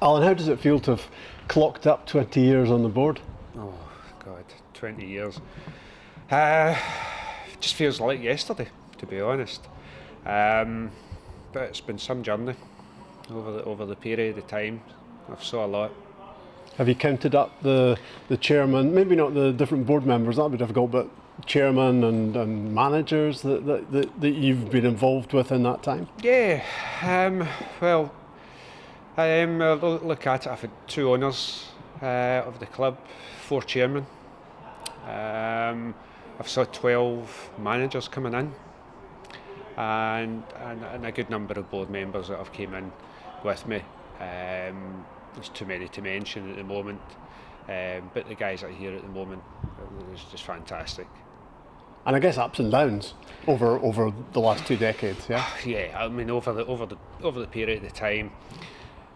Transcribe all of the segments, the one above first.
Alan, how does it feel to have clocked up 20 years on the board? Oh, God, 20 years. Just feels like yesterday, to be honest. But it's been some journey over the period of time. I've saw a lot. Have you counted up the chairman, maybe not the different board members, that'd be difficult, but chairman and managers that you've been involved with in that time? Yeah, well, look at it, I've had 2 owners of the club, 4 chairmen. I've saw 12 managers coming in, and a good number of board members that have came in with me. There's too many to mention at the moment, but the guys that are here at the moment is just fantastic. And I guess ups and downs over the last 2 decades, yeah. Yeah, I mean over the period of time,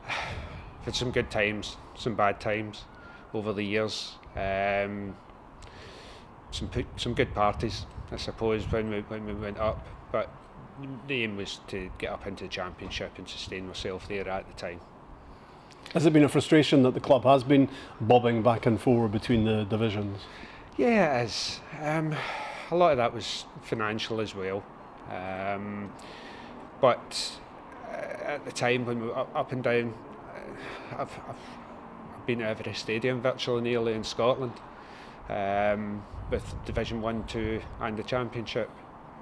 I've had some good times, some bad times over the years. Some good parties, I suppose, when we went up, but the aim was to get up into the Championship and sustain myself there at the time. Has it been a frustration that the club has been bobbing back and forward between the divisions? Yeah, it is. A lot of that was financial as well, but at the time when we were up and down, I've been at every stadium virtually nearly in Scotland, with Division 1, 2 and the Championship,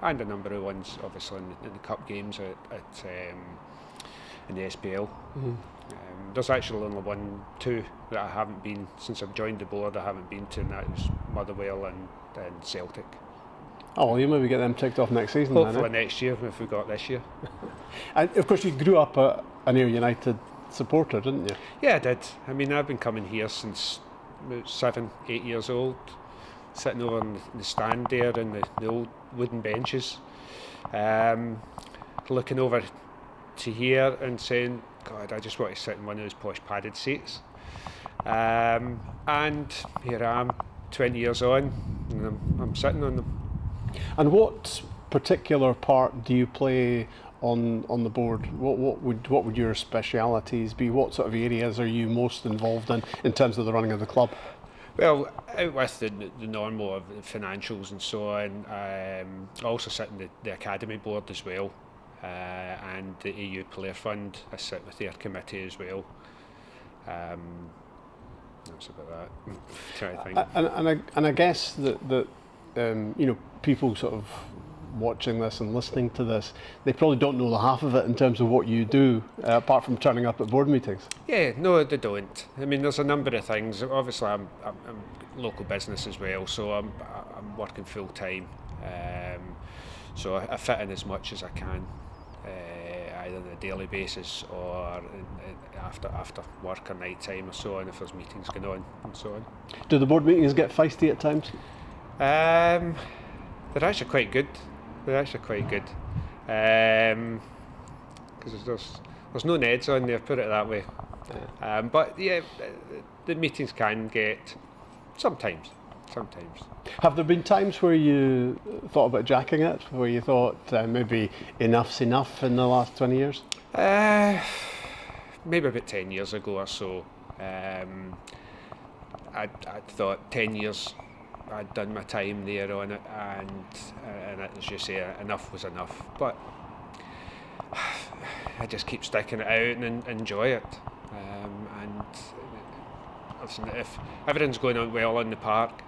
and a number of ones obviously in the cup games in the SPL. Mm-hmm. There's actually only 2 that I haven't been since I've joined the board. I haven't been to, and that was Motherwell and Celtic. Oh, well, you maybe get them ticked off next season. Hopefully then, next year if we got this year. And of course you grew up an Ayr United supporter, didn't you? Yeah, I did. I mean, I've been coming here since about 7, 8 years old, sitting over in the stand there in the old wooden benches, looking over to here and saying, God, I just want to sit in one of those posh padded seats. And here I am, 20 years on, and I'm sitting on them. And what particular part do you play on the board? What would your specialities be? What sort of areas are you most involved in terms of the running of the club? Well, out with the normal of the financials and so on, I also sit in the academy board as well, and the EU Player Fund. I sit with their committee as well. That's about that. Trying to think. And I guess that people sort of watching this and listening to this, they probably don't know the half of it in terms of what you do, apart from turning up at board meetings. Yeah, no, they don't. I mean, there's a number of things. Obviously, I'm local business as well, so I'm working full time. So I fit in as much as I can, either on a daily basis or after work or night time or so on, if there's meetings going on and so on. Do the board meetings get feisty at times? They're actually quite good. Because there's no Neds on there, put it that way. Yeah. But yeah, the meetings can get sometimes. Have there been times where you thought about jacking it, where you thought maybe enough's enough in the last 20 years? Maybe about 10 years ago or so. I thought 10 years I'd done my time there on it, and as you say, enough was enough. But I just keep sticking it out and enjoy it. And listen, if everything's going on well in the park,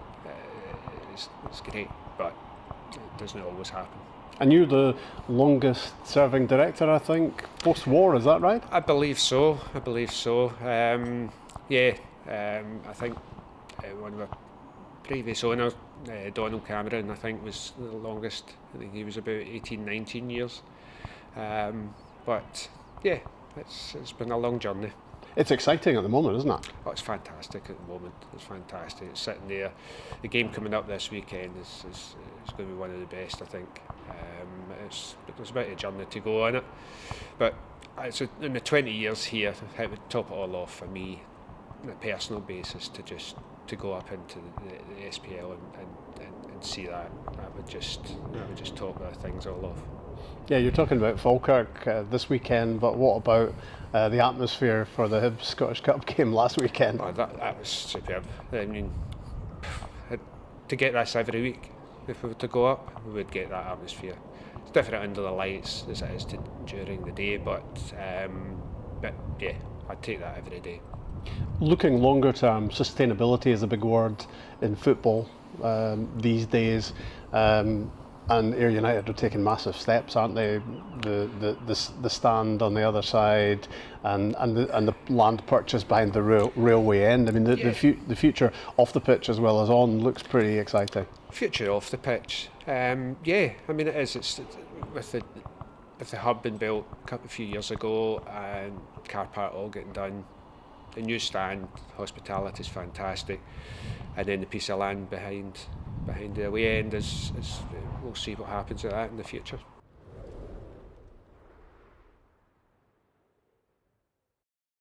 it's great, but it doesn't always happen. And you're the longest serving director, I think, post-war, is that right? I believe so. I think one of the previous owner, Donald Cameron, I think was the longest. I think he was about 18, 19 years. But yeah, it's been a long journey. It's exciting at the moment, isn't it? Oh, it's fantastic at the moment. It's fantastic. It's sitting there. The game coming up this weekend is going to be one of the best, I think. There's about a journey to go on it. But in the 20 years here, it would top it all off for me on a personal basis to go up into the SPL and see that. That would just top things all off. Yeah, you're talking about Falkirk this weekend, but what about the atmosphere for the Hibs Scottish Cup game last weekend? Oh, that was superb. I mean, to get this every week, if we were to go up, we would get that atmosphere. It's different under the lights as it is during the day, but yeah, I'd take that every day. Looking longer term, sustainability is a big word in football these days. And Ayr United are taking massive steps, aren't they? The stand on the other side, and the land purchase behind the railway end. I mean, the future off the pitch as well as on looks pretty exciting. Future off the pitch, yeah. I mean, it is. It's with the hub being built a few years ago and car park all getting done. The new stand, hospitality is fantastic, and then the piece of land behind the away end is we'll see what happens with that in the future.